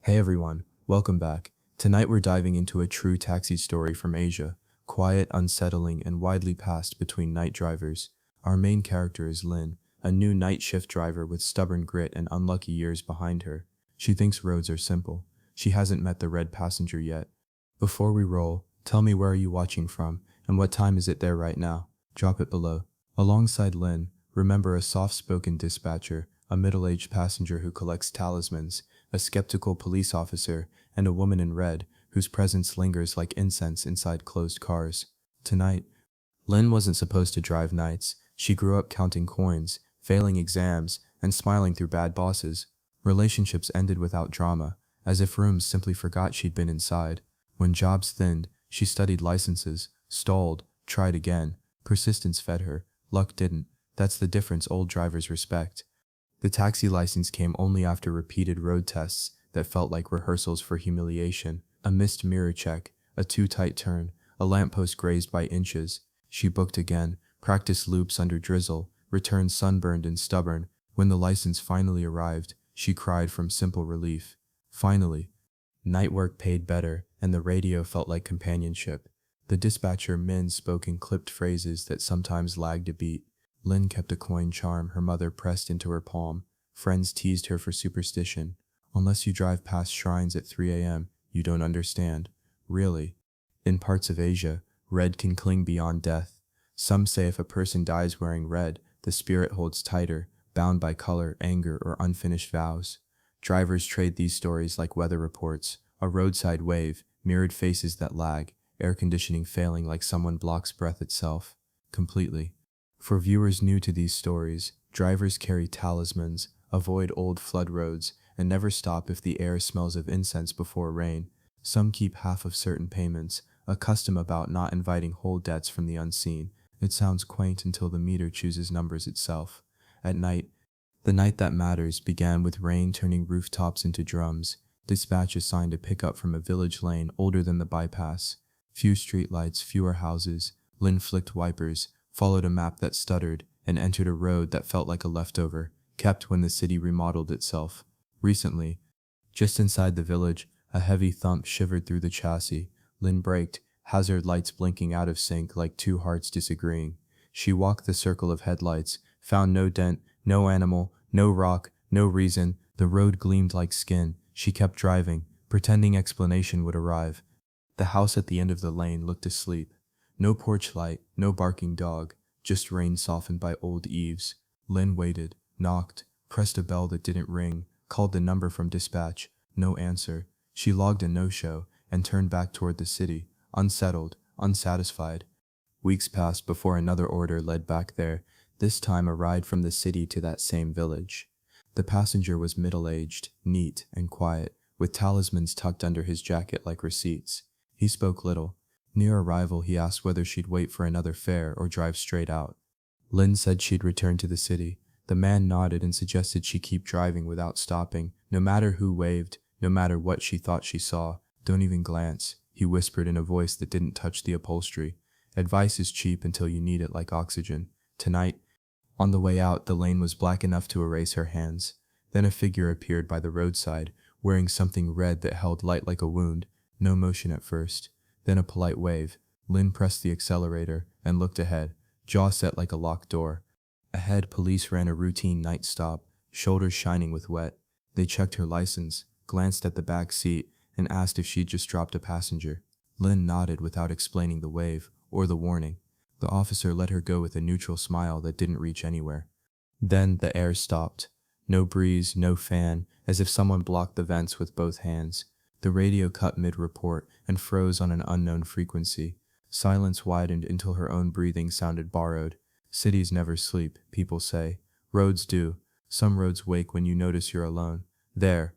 Hey everyone, welcome back. Tonight we're diving into a true taxi story from Asia, quiet, unsettling, and widely passed between night drivers. Our main character is Lynn, a new night shift driver with stubborn grit and unlucky years behind her. She thinks roads are simple. She hasn't met the red passenger yet. Before we roll, tell me where are you watching from, and what time is it there right now? Drop it below. Alongside Lynn, remember a soft-spoken dispatcher, a middle-aged passenger who collects talismans, a skeptical police officer, and a woman in red whose presence lingers like incense inside closed cars. Tonight, Lynn wasn't supposed to drive nights. She grew up counting coins, failing exams, and smiling through bad bosses. Relationships ended without drama, as if rooms simply forgot she'd been inside. When jobs thinned, she studied licenses, stalled, tried again. Persistence fed her. Luck didn't. That's the difference old drivers respect. The taxi license came only after repeated road tests that felt like rehearsals for humiliation. A missed mirror check, a too tight turn, a lamppost grazed by inches. She booked again, practiced loops under drizzle, returned sunburned and stubborn. When the license finally arrived, she cried from simple relief. Finally. Night work paid better, and the radio felt like companionship. The dispatcher Min spoke in clipped phrases that sometimes lagged a beat. Lynn kept a coin charm her mother pressed into her palm. Friends teased her for superstition. Unless you drive past shrines at 3 a.m., you don't understand. Really. In parts of Asia, red can cling beyond death. Some say if a person dies wearing red, the spirit holds tighter, bound by color, anger, or unfinished vows. Drivers trade these stories like weather reports, a roadside wave, mirrored faces that lag, air conditioning failing like someone blocks breath itself. Completely. For viewers new to these stories, drivers carry talismans, avoid old flood roads, and never stop if the air smells of incense before rain. Some keep half of certain payments, a custom about not inviting whole debts from the unseen. It sounds quaint until the meter chooses numbers itself. At night, the night that matters began with rain turning rooftops into drums. Dispatch assigned a pickup from a village lane older than the bypass. Few streetlights, fewer houses. Lynn flicked wipers, followed a map that stuttered, and entered a road that felt like a leftover, kept when the city remodeled itself. Recently, just inside the village, a heavy thump shivered through the chassis. Lynn braked, hazard lights blinking out of sync like two hearts disagreeing. She walked the circle of headlights, found no dent, no animal, no rock, no reason. The road gleamed like skin. She kept driving, pretending explanation would arrive. The house at the end of the lane looked asleep. No porch light, no barking dog, just rain softened by old eaves. Lynn waited, knocked, pressed a bell that didn't ring, called the number from dispatch. No answer. She logged a no-show and turned back toward the city, unsettled, unsatisfied. Weeks passed before another order led back there, this time a ride from the city to that same village. The passenger was middle-aged, neat, and quiet, with talismans tucked under his jacket like receipts. He spoke little. Near arrival, he asked whether she'd wait for another fare or drive straight out. Lynn said she'd return to the city. The man nodded and suggested she keep driving without stopping, no matter who waved, no matter what she thought she saw. Don't even glance, he whispered in a voice that didn't touch the upholstery. Advice is cheap until you need it like oxygen. Tonight, on the way out, the lane was black enough to erase her hands. Then a figure appeared by the roadside, wearing something red that held light like a wound. No motion at first. Then a polite wave. Lynn pressed the accelerator and looked ahead, jaw set like a locked door. Ahead, police ran a routine night stop, shoulders shining with wet. They checked her license, glanced at the back seat, and asked if she'd just dropped a passenger. Lynn nodded without explaining the wave or the warning. The officer let her go with a neutral smile that didn't reach anywhere. Then the air stopped. No breeze, no fan, as if someone blocked the vents with both hands. The radio cut mid-report and froze on an unknown frequency. Silence widened until her own breathing sounded borrowed. Cities never sleep, people say. Roads do. Some roads wake when you notice you're alone. There.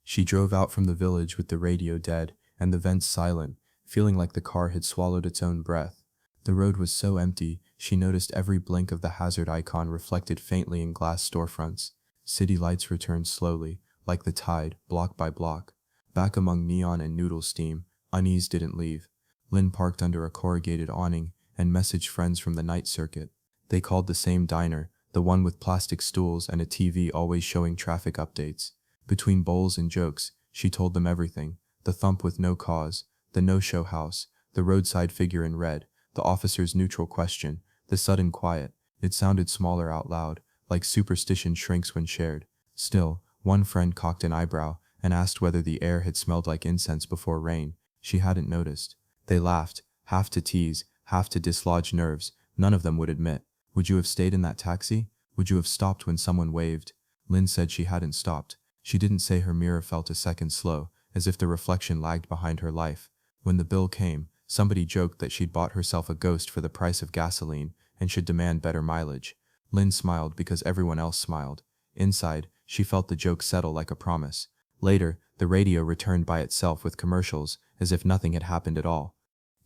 She drove out from the village with the radio dead and the vents silent, feeling like the car had swallowed its own breath. The road was so empty, she noticed every blink of the hazard icon reflected faintly in glass storefronts. City lights returned slowly, like the tide, block by block. Back among neon and noodle steam, unease didn't leave. Lynn parked under a corrugated awning and messaged friends from the night circuit. They called the same diner, the one with plastic stools and a TV always showing traffic updates. Between bowls and jokes, She told them everything. The thump with no cause, the no-show house, the roadside figure in red, the officer's neutral question, the sudden quiet. It sounded smaller out loud, like superstition shrinks when shared. Still, one friend cocked an eyebrow and asked whether the air had smelled like incense before rain. She hadn't noticed. They laughed, half to tease, half to dislodge nerves. None of them would admit. Would you have stayed in that taxi? Would you have stopped when someone waved? Lynn said she hadn't stopped. She didn't say her mirror felt a second slow, as if the reflection lagged behind her life. When the bill came, somebody joked that she'd bought herself a ghost for the price of gasoline and should demand better mileage. Lynn smiled because everyone else smiled. Inside, she felt the joke settle like a promise. Later, the radio returned by itself with commercials, as if nothing had happened at all.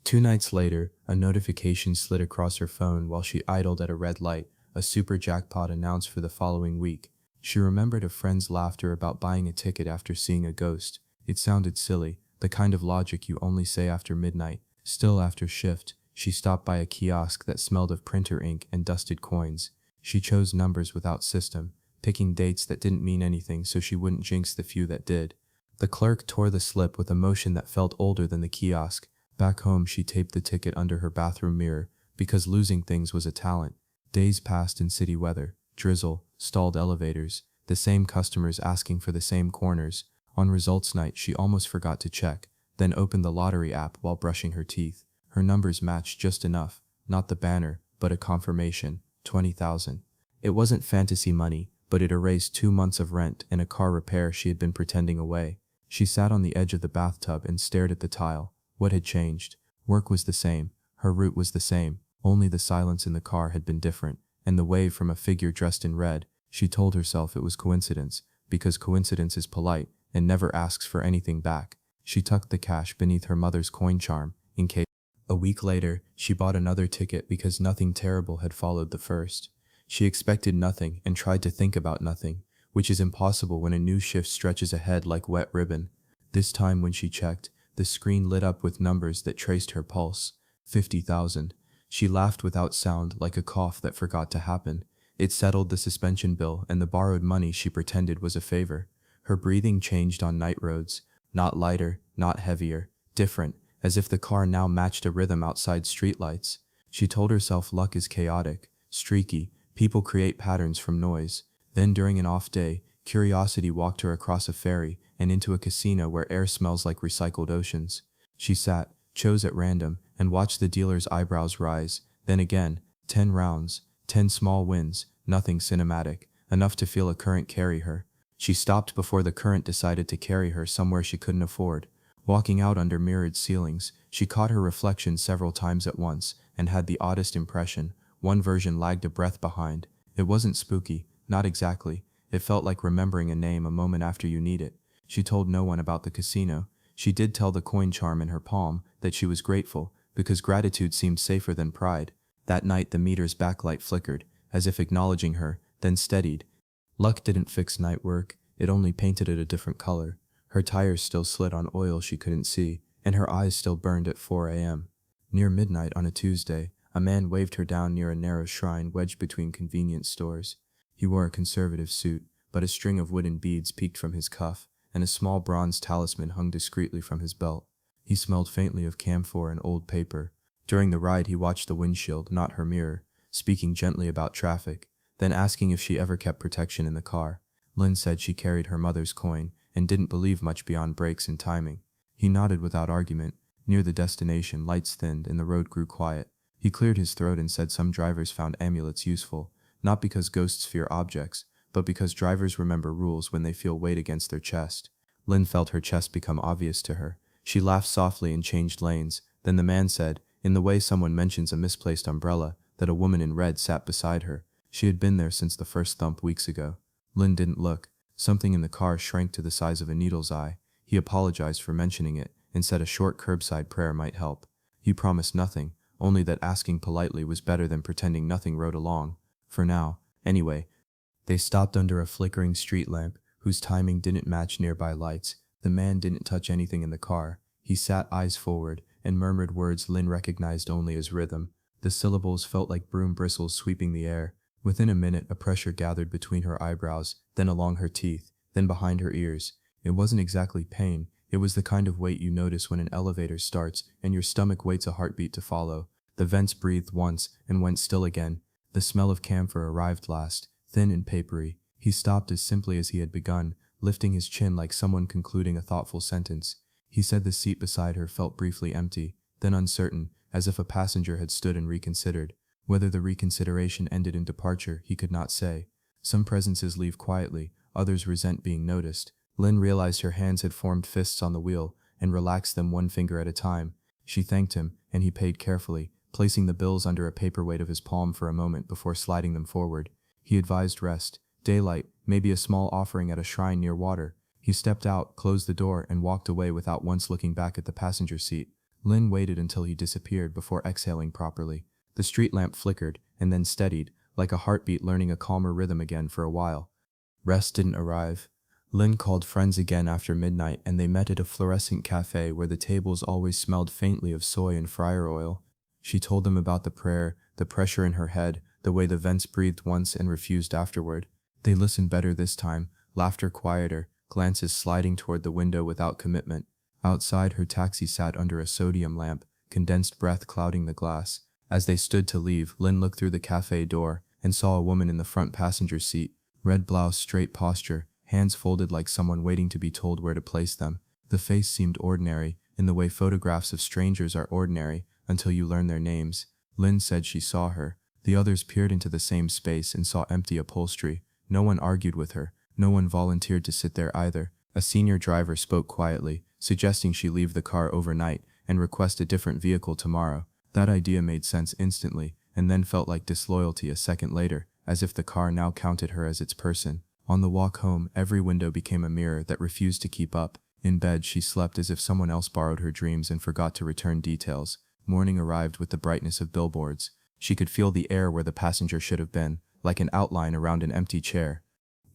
2 nights later, a notification slid across her phone while she idled at a red light. A super jackpot announced for the following week. She remembered a friend's laughter about buying a ticket after seeing a ghost. It sounded silly, the kind of logic you only say after midnight. Still, after shift, she stopped by a kiosk that smelled of printer ink and dusted coins. She chose numbers without system, picking dates that didn't mean anything so she wouldn't jinx the few that did. The clerk tore the slip with a motion that felt older than the kiosk. Back home, she taped the ticket under her bathroom mirror, because losing things was a talent. Days passed in city weather, drizzle, stalled elevators, the same customers asking for the same corners. On results night, she almost forgot to check, then opened the lottery app while brushing her teeth. Her numbers matched just enough, not the banner, but a confirmation, 20,000. It wasn't fantasy money, but it erased 2 months of rent and a car repair she had been pretending away. She sat on the edge of the bathtub and stared at the tile. What had changed? Work was the same, her route was the same, only the silence in the car had been different, and the wave from a figure dressed in red. She told herself it was coincidence, because coincidence is polite and never asks for anything back. She tucked the cash beneath her mother's coin charm, in case. A week later, she bought another ticket because nothing terrible had followed the first. She expected nothing and tried to think about nothing, which is impossible when a new shift stretches ahead like wet ribbon. This time when she checked, the screen lit up with numbers that traced her pulse. 50,000. She laughed without sound, like a cough that forgot to happen. It settled the suspension bill and the borrowed money she pretended was a favor. Her breathing changed on night roads, not lighter, not heavier, different, as if the car now matched a rhythm outside streetlights. She told herself luck is chaotic, streaky, people create patterns from noise. Then during an off day, curiosity walked her across a ferry and into a casino where air smells like recycled oceans. She sat, chose at random, and watched the dealer's eyebrows rise. Then again, 10 rounds, 10 small wins, nothing cinematic, enough to feel a current carry her. She stopped before the current decided to carry her somewhere she couldn't afford. Walking out under mirrored ceilings, she caught her reflection several times at once and had the oddest impression. One version lagged a breath behind. It wasn't spooky, not exactly. It felt like remembering a name a moment after you need it. She told no one about the casino. She did tell the coin charm in her palm that she was grateful, because gratitude seemed safer than pride. That night the meter's backlight flickered, as if acknowledging her, then steadied. Luck didn't fix night work, it only painted it a different color. Her tires still slid on oil she couldn't see, and her eyes still burned at 4 a.m. Near midnight on a Tuesday, a man waved her down near a narrow shrine wedged between convenience stores. He wore a conservative suit, but a string of wooden beads peeked from his cuff, and a small bronze talisman hung discreetly from his belt. He smelled faintly of camphor and old paper. During the ride he watched the windshield, not her mirror, speaking gently about traffic, then asking if she ever kept protection in the car. Lynn said she carried her mother's coin and didn't believe much beyond brakes and timing. He nodded without argument. Near the destination, lights thinned and the road grew quiet. He cleared his throat and said some drivers found amulets useful, not because ghosts fear objects, but because drivers remember rules when they feel weight against their chest. Lynn felt her chest become obvious to her. She laughed softly and changed lanes. Then the man said, in the way someone mentions a misplaced umbrella, that a woman in red sat beside her. She had been there since the first thump weeks ago. Lynn didn't look. Something in the car shrank to the size of a needle's eye. He apologized for mentioning it and said a short curbside prayer might help. He promised nothing, only that asking politely was better than pretending nothing rode along. For now, anyway. They stopped under a flickering street lamp, whose timing didn't match nearby lights. The man didn't touch anything in the car. He sat eyes forward and murmured words Lynn recognized only as rhythm. The syllables felt like broom bristles sweeping the air. Within a minute, a pressure gathered between her eyebrows, then along her teeth, then behind her ears. It wasn't exactly pain, it was the kind of weight you notice when an elevator starts and your stomach waits a heartbeat to follow. The vents breathed once and went still again. The smell of camphor arrived last, thin and papery. He stopped as simply as he had begun, lifting his chin like someone concluding a thoughtful sentence. He said the seat beside her felt briefly empty, then uncertain, as if a passenger had stood and reconsidered. Whether the reconsideration ended in departure, he could not say. Some presences leave quietly, others resent being noticed. Lynn realized her hands had formed fists on the wheel, and relaxed them one finger at a time. She thanked him, and he paid carefully, placing the bills under a paperweight of his palm for a moment before sliding them forward. He advised rest, daylight, maybe a small offering at a shrine near water. He stepped out, closed the door, and walked away without once looking back at the passenger seat. Lynn waited until he disappeared before exhaling properly. The street lamp flickered, and then steadied, like a heartbeat learning a calmer rhythm again for a while. Rest didn't arrive. Lynn called friends again after midnight, and they met at a fluorescent cafe where the tables always smelled faintly of soy and fryer oil. She told them about the prayer, the pressure in her head, the way the vents breathed once and refused afterward. They listened better this time, laughter quieter, glances sliding toward the window without commitment. Outside, her taxi sat under a sodium lamp, condensed breath clouding the glass. As they stood to leave, Lynn looked through the cafe door and saw a woman in the front passenger seat. Red blouse, straight posture, hands folded like someone waiting to be told where to place them. The face seemed ordinary, in the way photographs of strangers are ordinary, until you learn their names. Lynn said she saw her. The others peered into the same space and saw empty upholstery. No one argued with her. No one volunteered to sit there either. A senior driver spoke quietly, suggesting she leave the car overnight and request a different vehicle tomorrow. That idea made sense instantly, and then felt like disloyalty a second later, as if the car now counted her as its person. On the walk home, every window became a mirror that refused to keep up. In bed, she slept as if someone else borrowed her dreams and forgot to return details. Morning arrived with the brightness of billboards. She could feel the air where the passenger should have been, like an outline around an empty chair.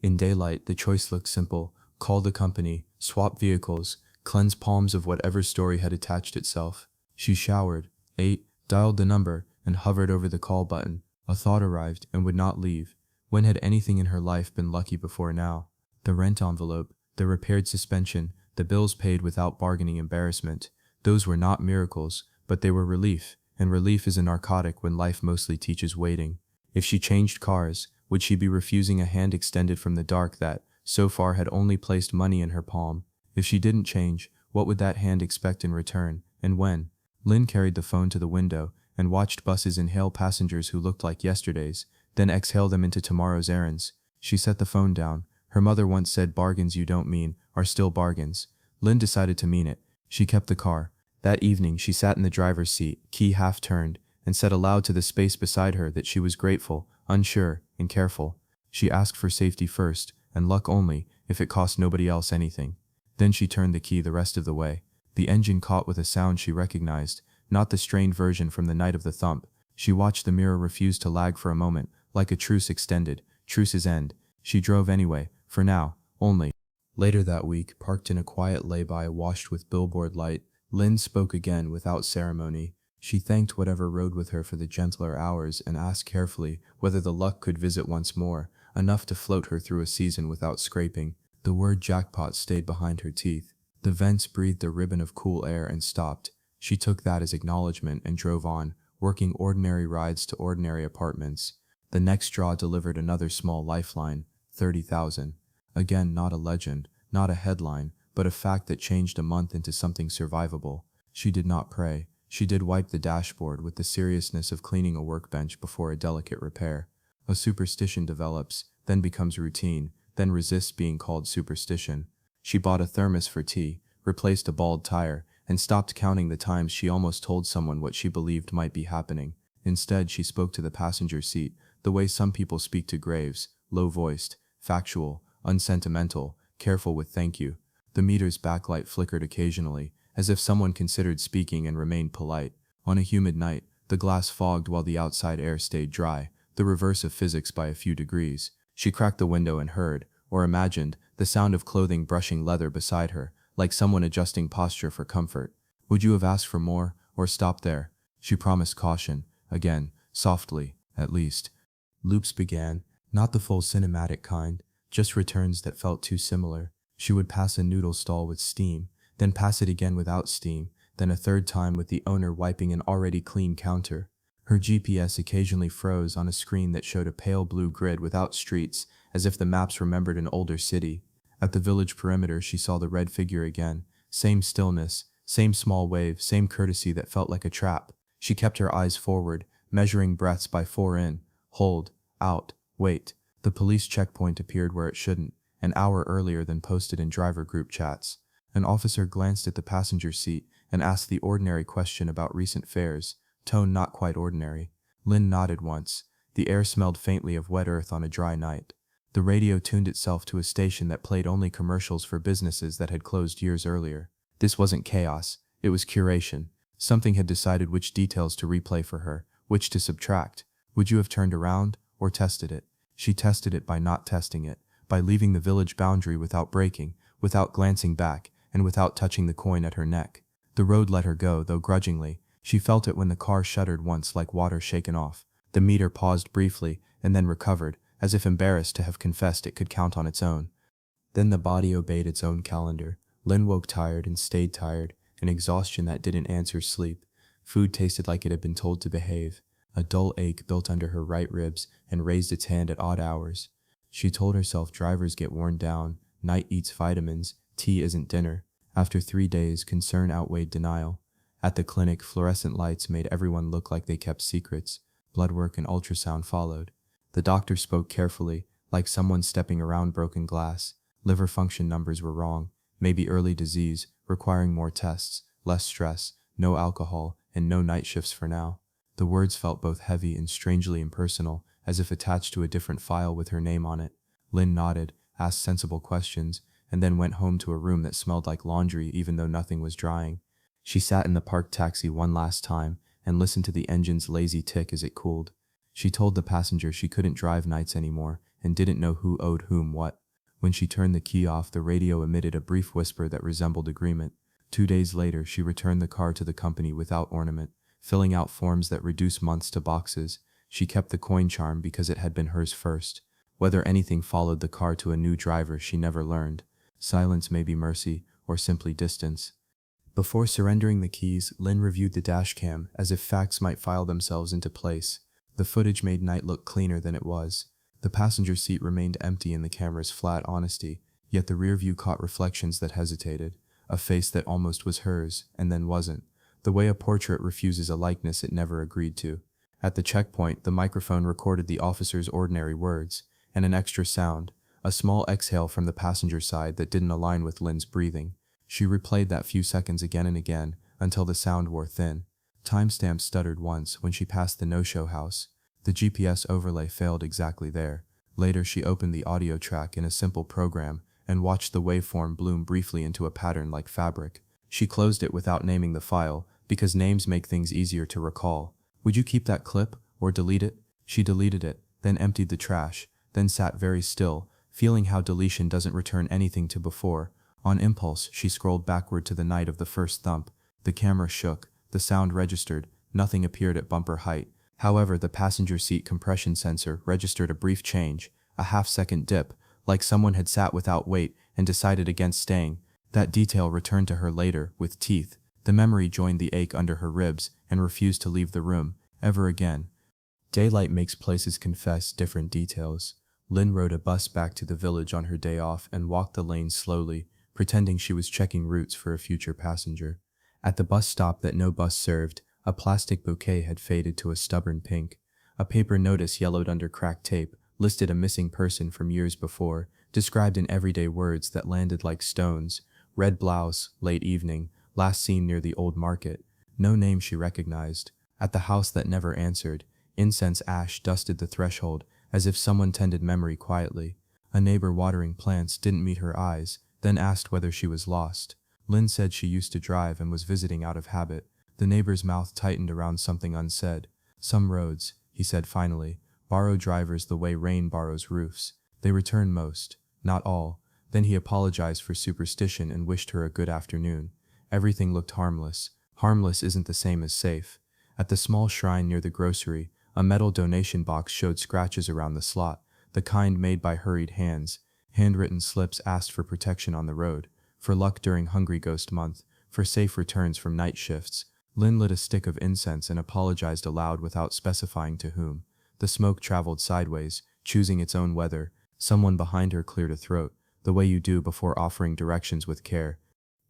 In daylight, the choice looked simple. Call the company, swap vehicles, cleanse palms of whatever story had attached itself. She showered, ate, dialed the number, and hovered over the call button. A thought arrived and would not leave. When had anything in her life been lucky before now? The rent envelope, the repaired suspension, the bills paid without bargaining embarrassment. Those were not miracles, but they were relief, and relief is a narcotic when life mostly teaches waiting. If she changed cars, would she be refusing a hand extended from the dark that, so far, had only placed money in her palm? If she didn't change, what would that hand expect in return, and when? Lynn carried the phone to the window and watched buses inhale passengers who looked like yesterday's, then exhale them into tomorrow's errands. She set the phone down. Her mother once said bargains you don't mean are still bargains. Lynn decided to mean it. She kept the car. That evening, she sat in the driver's seat, key half turned, and said aloud to the space beside her that she was grateful, unsure, and careful. She asked for safety first, and luck only, if it cost nobody else anything. Then she turned the key the rest of the way. The engine caught with a sound she recognized, not the strained version from the night of the thump. She watched the mirror refuse to lag for a moment, like a truce extended. Truce's end. She drove anyway, for now, only. Later that week, parked in a quiet lay-by washed with billboard light, Lynn spoke again without ceremony. She thanked whatever rode with her for the gentler hours and asked carefully whether the luck could visit once more, enough to float her through a season without scraping. The word jackpot stayed behind her teeth. The vents breathed a ribbon of cool air and stopped. She took that as acknowledgement and drove on, working ordinary rides to ordinary apartments. The next draw delivered another small lifeline, 30,000. Again, not a legend, not a headline, but a fact that changed a month into something survivable. She did not pray. She did wipe the dashboard with the seriousness of cleaning a workbench before a delicate repair. A superstition develops, then becomes routine, then resists being called superstition. She bought a thermos for tea, replaced a bald tire, and stopped counting the times she almost told someone what she believed might be happening. Instead, she spoke to the passenger seat, the way some people speak to graves, low-voiced, factual, unsentimental, careful with thank you. The meter's backlight flickered occasionally, as if someone considered speaking and remained polite. On a humid night, the glass fogged while the outside air stayed dry, the reverse of physics by a few degrees. She cracked the window and heard, or imagined, the sound of clothing brushing leather beside her, like someone adjusting posture for comfort. Would you have asked for more, or stopped there? She promised caution, again, softly, at least. Loops began, not the full cinematic kind, just returns that felt too similar. She would pass a noodle stall with steam, then pass it again without steam, then a third time with the owner wiping an already clean counter. Her GPS occasionally froze on a screen that showed a pale blue grid without streets, as if the maps remembered an older city. At the village perimeter, she saw the red figure again. Same stillness, same small wave, same courtesy that felt like a trap. She kept her eyes forward, measuring breaths by 4 in, hold, out, wait. The police checkpoint appeared where it shouldn't, an hour earlier than posted in driver group chats. An officer glanced at the passenger seat and asked the ordinary question about recent fares, tone not quite ordinary. Lynn nodded once. The air smelled faintly of wet earth on a dry night. The radio tuned itself to a station that played only commercials for businesses that had closed years earlier. This wasn't chaos, it was curation. Something had decided which details to replay for her, which to subtract. Would you have turned around, or tested it? She tested it by not testing it, by leaving the village boundary without breaking, without glancing back, and without touching the coin at her neck. The road let her go, though grudgingly. She felt it when the car shuddered once like water shaken off. The meter paused briefly, and then recovered, as if embarrassed to have confessed it could count on its own. Then the body obeyed its own calendar. Lynn woke tired and stayed tired, an exhaustion that didn't answer sleep. Food tasted like it had been told to behave. A dull ache built under her right ribs and raised its hand at odd hours. She told herself drivers get worn down, night eats vitamins, tea isn't dinner. After 3 days, concern outweighed denial. At the clinic, fluorescent lights made everyone look like they kept secrets. Blood work and ultrasound followed. The doctor spoke carefully, like someone stepping around broken glass. Liver function numbers were wrong, maybe early disease, requiring more tests, less stress, no alcohol, and no night shifts for now. The words felt both heavy and strangely impersonal, as if attached to a different file with her name on it. Lynn nodded, asked sensible questions, and then went home to a room that smelled like laundry even though nothing was drying. She sat in the parked taxi one last time and listened to the engine's lazy tick as it cooled. She told the passenger she couldn't drive nights anymore and didn't know who owed whom what. When she turned the key off, the radio emitted a brief whisper that resembled agreement. 2 days later, she returned the car to the company without ornament, filling out forms that reduced months to boxes. She kept the coin charm because it had been hers first. Whether anything followed the car to a new driver, she never learned. Silence may be mercy, or simply distance. Before surrendering the keys, Lynn reviewed the dashcam as if facts might file themselves into place. The footage made night look cleaner than it was. The passenger seat remained empty in the camera's flat honesty, yet the rear view caught reflections that hesitated. A face that almost was hers, and then wasn't. The way a portrait refuses a likeness it never agreed to. At the checkpoint, the microphone recorded the officer's ordinary words, and an extra sound, a small exhale from the passenger side that didn't align with Lynn's breathing. She replayed that few seconds again and again, until the sound wore thin. Timestamp stuttered once when she passed the no-show house. The GPS overlay failed exactly there. Later, she opened the audio track in a simple program and watched the waveform bloom briefly into a pattern like fabric. She closed it without naming the file, because names make things easier to recall. Would you keep that clip, or delete it? She deleted it, then emptied the trash, then sat very still, feeling how deletion doesn't return anything to before. On impulse, she scrolled backward to the night of the first thump. The camera shook, the sound registered, nothing appeared at bumper height. However, the passenger seat compression sensor registered a brief change, a half-second dip, like someone had sat without weight and decided against staying. That detail returned to her later, with teeth. The memory joined the ache under her ribs and refused to leave the room, ever again. Daylight makes places confess different details. Lynn rode a bus back to the village on her day off and walked the lane slowly, pretending she was checking routes for a future passenger. At the bus stop that no bus served, a plastic bouquet had faded to a stubborn pink. A paper notice yellowed under cracked tape listed a missing person from years before, described in everyday words that landed like stones. Red blouse, late evening, last seen near the old market. No name she recognized. At the house that never answered, incense ash dusted the threshold as if someone tended memory quietly. A neighbor watering plants didn't meet her eyes, then asked whether she was lost. Lynn said she used to drive and was visiting out of habit. The neighbor's mouth tightened around something unsaid. Some roads, he said finally, borrow drivers the way rain borrows roofs. They return most, not all. Then he apologized for superstition and wished her a good afternoon. Everything looked harmless. Harmless isn't the same as safe. At the small shrine near the grocery, a metal donation box showed scratches around the slot, the kind made by hurried hands. Handwritten slips asked for protection on the road, for luck during Hungry Ghost Month, for safe returns from night shifts. Lynn lit a stick of incense and apologized aloud without specifying to whom. The smoke traveled sideways, choosing its own weather. Someone behind her cleared a throat, the way you do before offering directions with care.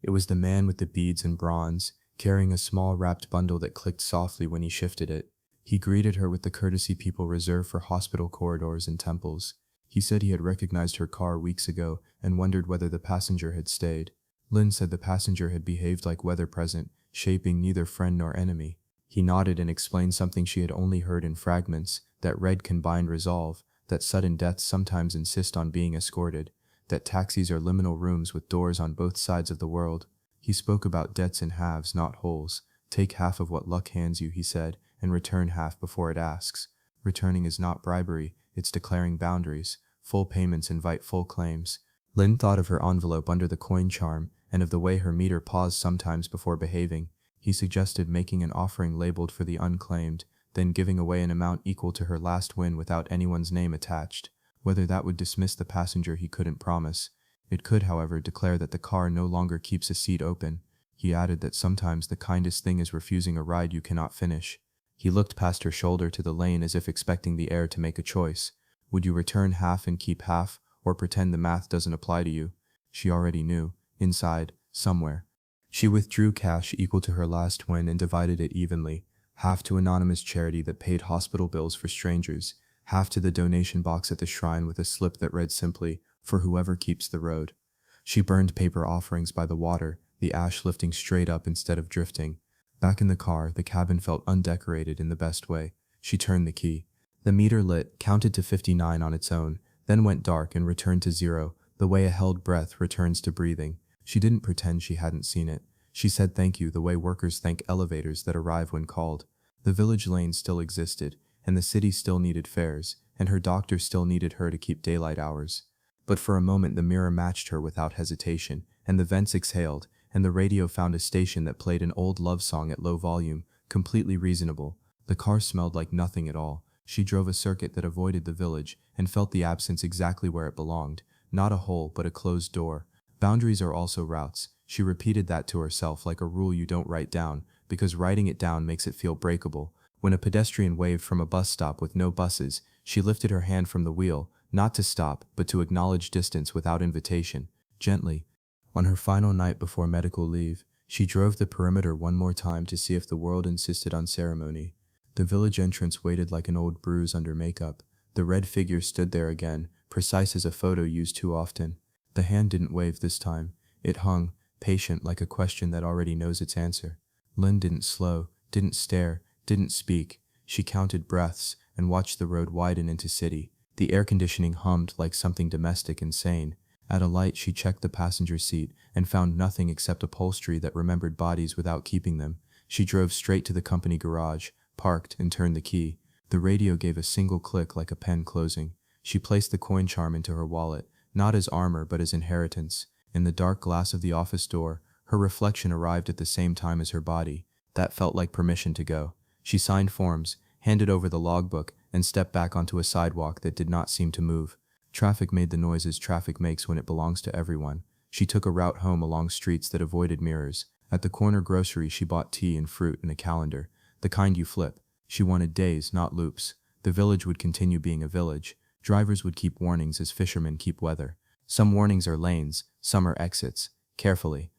It was the man with the beads and bronze, carrying a small wrapped bundle that clicked softly when he shifted it. He greeted her with the courtesy people reserve for hospital corridors and temples. He said he had recognized her car weeks ago and wondered whether the passenger had stayed. Lynn said the passenger had behaved like weather present, shaping neither friend nor enemy. He nodded and explained something she had only heard in fragments, that red can bind resolve, that sudden deaths sometimes insist on being escorted, that taxis are liminal rooms with doors on both sides of the world. He spoke about debts in halves, not wholes. Take half of what luck hands you, he said, and return half before it asks. Returning is not bribery, it's declaring boundaries. Full payments invite full claims. Lynn thought of her envelope under the coin charm, and of the way her meter paused sometimes before behaving. He suggested making an offering labeled for the unclaimed, then giving away an amount equal to her last win without anyone's name attached. Whether that would dismiss the passenger he couldn't promise. It could, however, declare that the car no longer keeps a seat open. He added that sometimes the kindest thing is refusing a ride you cannot finish. He looked past her shoulder to the lane as if expecting the heir to make a choice. Would you return half and keep half, or pretend the math doesn't apply to you? She already knew. Inside, somewhere. She withdrew cash equal to her last win and divided it evenly, half to anonymous charity that paid hospital bills for strangers, half to the donation box at the shrine with a slip that read simply, "For whoever keeps the road." She burned paper offerings by the water, the ash lifting straight up instead of drifting. Back in the car, the cabin felt undecorated in the best way. She turned the key. The meter lit, counted to 59 on its own, then went dark and returned to 0, the way a held breath returns to breathing. She didn't pretend she hadn't seen it. She said thank you the way workers thank elevators that arrive when called. The village lane still existed, and the city still needed fares, and her doctor still needed her to keep daylight hours. But for a moment the mirror matched her without hesitation, and the vents exhaled, and the radio found a station that played an old love song at low volume, completely reasonable. The car smelled like nothing at all. She drove a circuit that avoided the village, and felt the absence exactly where it belonged. Not a hole, but a closed door. Boundaries are also routes. She repeated that to herself like a rule you don't write down, because writing it down makes it feel breakable. When a pedestrian waved from a bus stop with no buses, she lifted her hand from the wheel, not to stop, but to acknowledge distance without invitation, gently. On her final night before medical leave, she drove the perimeter one more time to see if the world insisted on ceremony. The village entrance waited like an old bruise under makeup. The red figure stood there again, precise as a photo used too often. The hand didn't wave this time. It hung, patient like a question that already knows its answer. Lynn didn't slow, didn't stare, didn't speak. She counted breaths and watched the road widen into city. The air conditioning hummed like something domestic and sane. At a light she checked the passenger seat and found nothing except upholstery that remembered bodies without keeping them. She drove straight to the company garage, parked, and turned the key. The radio gave a single click like a pen closing. She placed the coin charm into her wallet, not as armor but as inheritance. In the dark glass of the office door, her reflection arrived at the same time as her body. That felt like permission to go. She signed forms, handed over the logbook, and stepped back onto a sidewalk that did not seem to move. Traffic made the noises traffic makes when it belongs to everyone. She took a route home along streets that avoided mirrors. At the corner grocery she bought tea and fruit and a calendar. The kind you flip. She wanted days, not loops. The village would continue being a village. Drivers would keep warnings as fishermen keep weather. Some warnings are lanes, some are exits. Carefully.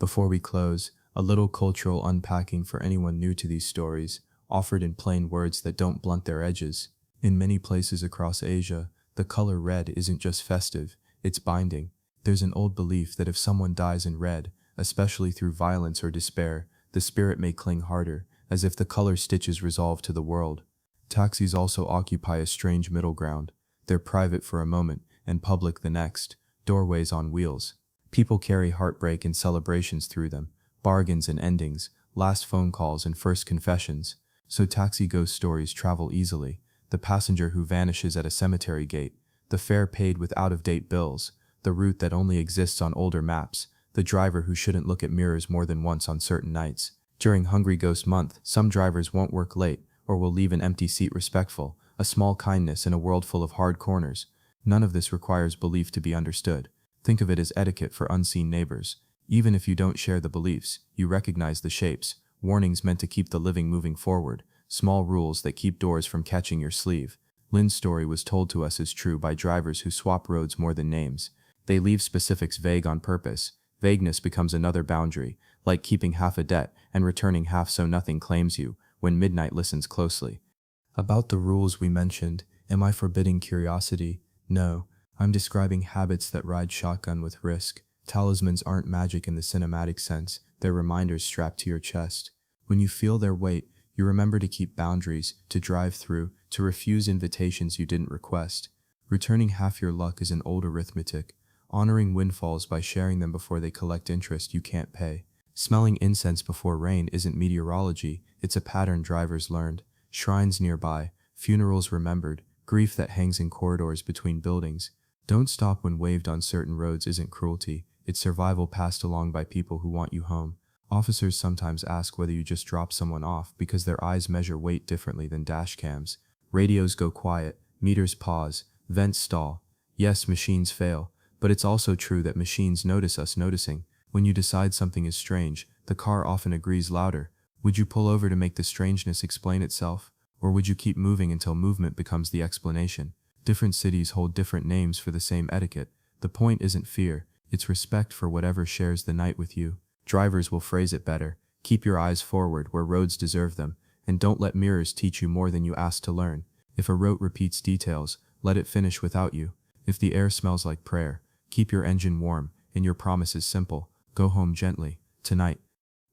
Before we close, a little cultural unpacking for anyone new to these stories, offered in plain words that don't blunt their edges. In many places across Asia, the color red isn't just festive, it's binding. There's an old belief that if someone dies in red, especially through violence or despair, the spirit may cling harder, as if the color stitches resolve to the world. Taxis also occupy a strange middle ground. They're private for a moment, and public the next, doorways on wheels. People carry heartbreak and celebrations through them, bargains and endings, last phone calls and first confessions. So taxi ghost stories travel easily. The passenger who vanishes at a cemetery gate, the fare paid with out-of-date bills, the route that only exists on older maps, the driver who shouldn't look at mirrors more than once on certain nights. During Hungry Ghost Month, some drivers won't work late, or will leave an empty seat respectful, a small kindness in a world full of hard corners. None of this requires belief to be understood. Think of it as etiquette for unseen neighbors. Even if you don't share the beliefs, you recognize the shapes, warnings meant to keep the living moving forward, small rules that keep doors from catching your sleeve. Lynn's story was told to us as true by drivers who swap roads more than names. They leave specifics vague on purpose. Vagueness becomes another boundary, like keeping half a debt and returning half so nothing claims you, when midnight listens closely. About the rules we mentioned, am I forbidding curiosity? No, I'm describing habits that ride shotgun with risk. Talismans aren't magic in the cinematic sense, they're reminders strapped to your chest. When you feel their weight, you remember to keep boundaries, to drive through, to refuse invitations you didn't request. Returning half your luck is an old arithmetic. Honoring windfalls by sharing them before they collect interest you can't pay. Smelling incense before rain isn't meteorology, it's a pattern drivers learned. Shrines nearby, funerals remembered, grief that hangs in corridors between buildings. Don't stop when waved on certain roads isn't cruelty, it's survival passed along by people who want you home. Officers sometimes ask whether you just drop someone off because their eyes measure weight differently than dash cams. Radios go quiet, meters pause, vents stall. Yes, machines fail, but it's also true that machines notice us noticing. When you decide something is strange, the car often agrees louder. Would you pull over to make the strangeness explain itself? Or would you keep moving until movement becomes the explanation? Different cities hold different names for the same etiquette. The point isn't fear, it's respect for whatever shares the night with you. Drivers will phrase it better. Keep your eyes forward where roads deserve them, and don't let mirrors teach you more than you asked to learn. If a route repeats details, let it finish without you. If the air smells like prayer, keep your engine warm, and your promise is simple. Go home gently, tonight.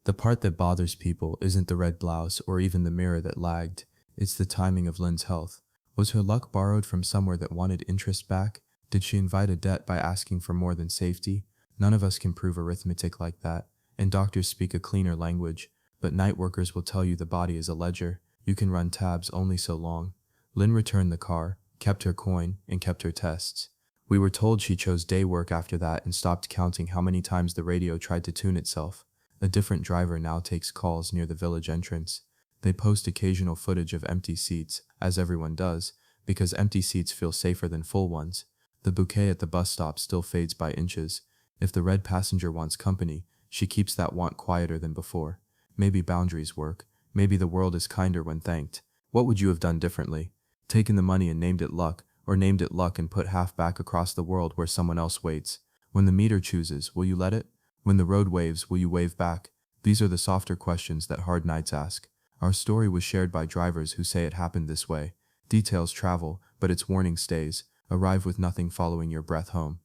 The part that bothers people isn't the red blouse or even the mirror that lagged. It's the timing of Lynn's health. Was her luck borrowed from somewhere that wanted interest back? Did she invite a debt by asking for more than safety? None of us can prove arithmetic like that, and doctors speak a cleaner language, but night workers will tell you the body is a ledger. You can run tabs only so long. Lynn returned the car, kept her coin, and kept her tests. We were told she chose day work after that and stopped counting how many times the radio tried to tune itself. A different driver now takes calls near the village entrance. They post occasional footage of empty seats, as everyone does, because empty seats feel safer than full ones. The bouquet at the bus stop still fades by inches. If the red passenger wants company, she keeps that want quieter than before. Maybe boundaries work. Maybe the world is kinder when thanked. What would you have done differently? Taken the money and named it luck, or named it luck and put half back across the world where someone else waits? When the meter chooses, will you let it? When the road waves, will you wave back? These are the softer questions that hard nights ask. Our story was shared by drivers who say it happened this way. Details travel, but its warning stays. Arrive with nothing following your breath home.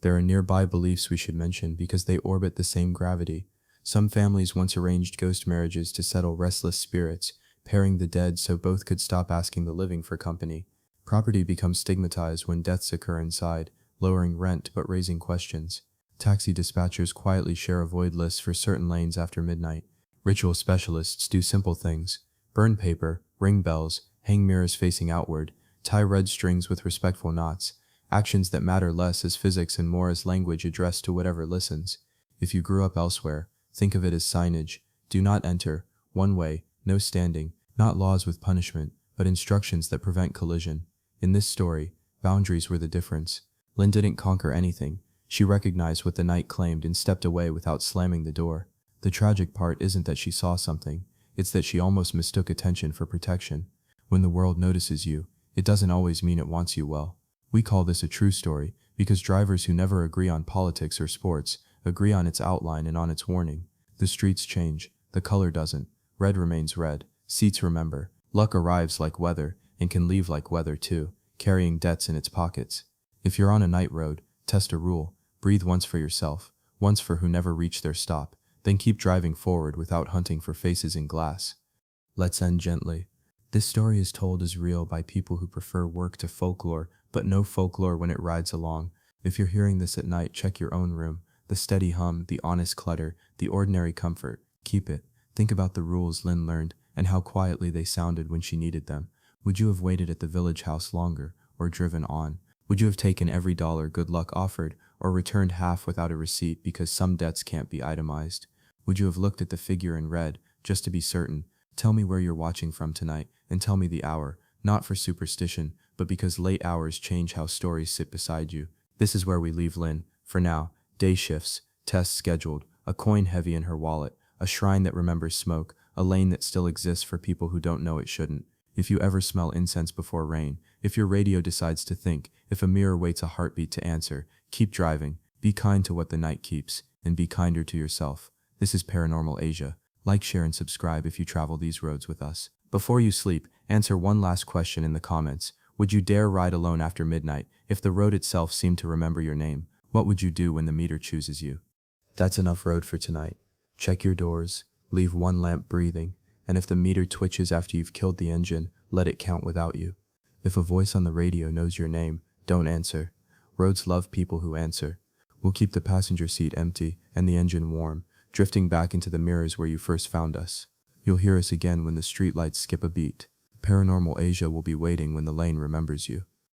There are nearby beliefs we should mention because they orbit the same gravity. Some families once arranged ghost marriages to settle restless spirits, pairing the dead so both could stop asking the living for company. Property becomes stigmatized when deaths occur inside, lowering rent but raising questions. Taxi dispatchers quietly share avoid lists for certain lanes after midnight. Ritual specialists do simple things. Burn paper, ring bells, hang mirrors facing outward, tie red strings with respectful knots. Actions that matter less as physics and more as language addressed to whatever listens. If you grew up elsewhere, think of it as signage. Do not enter. One way, no standing. Not laws with punishment, but instructions that prevent collision. In this story, boundaries were the difference. Lynn didn't conquer anything. She recognized what the night claimed and stepped away without slamming the door. The tragic part isn't that she saw something, it's that she almost mistook attention for protection. When the world notices you, it doesn't always mean it wants you well. We call this a true story because drivers who never agree on politics or sports agree on its outline and on its warning. The streets change, the color doesn't. Red remains red, seats remember. Luck arrives like weather and can leave like weather too, carrying debts in its pockets. If you're on a night road, test a rule. Breathe once for yourself, once for who never reached their stop, then keep driving forward without hunting for faces in glass. Let's end gently. This story is told as real by people who prefer work to folklore, but no folklore when it rides along. If you're hearing this at night, check your own room. The steady hum, the honest clutter, the ordinary comfort. Keep it. Think about the rules Lynn learned and how quietly they sounded when she needed them. Would you have waited at the village house longer or driven on? Would you have taken every dollar good luck offered or returned half without a receipt because some debts can't be itemized? Would you have looked at the figure in red just to be certain? Tell me where you're watching from tonight and tell me the hour. not for superstition, but because late hours change how stories sit beside you. This is where we leave Lynn. For now, day shifts, tests scheduled, a coin heavy in her wallet, a shrine that remembers smoke, a lane that still exists for people who don't know it shouldn't. If you ever smell incense before rain, if your radio decides to think, if a mirror waits a heartbeat to answer, keep driving, be kind to what the night keeps, and be kinder to yourself. This is Paranormal Asia. Like, share, and subscribe if you travel these roads with us. Before you sleep, answer one last question in the comments. Would you dare ride alone after midnight? If the road itself seemed to remember your name, what would you do when the meter chooses you? That's enough road for tonight. Check your doors, leave one lamp breathing, and if the meter twitches after you've killed the engine, let it count without you. If a voice on the radio knows your name, don't answer. Roads love people who answer. We'll keep the passenger seat empty and the engine warm, drifting back into the mirrors where you first found us. You'll hear us again when the streetlights skip a beat. Paranormal Asia will be waiting when the lane remembers you.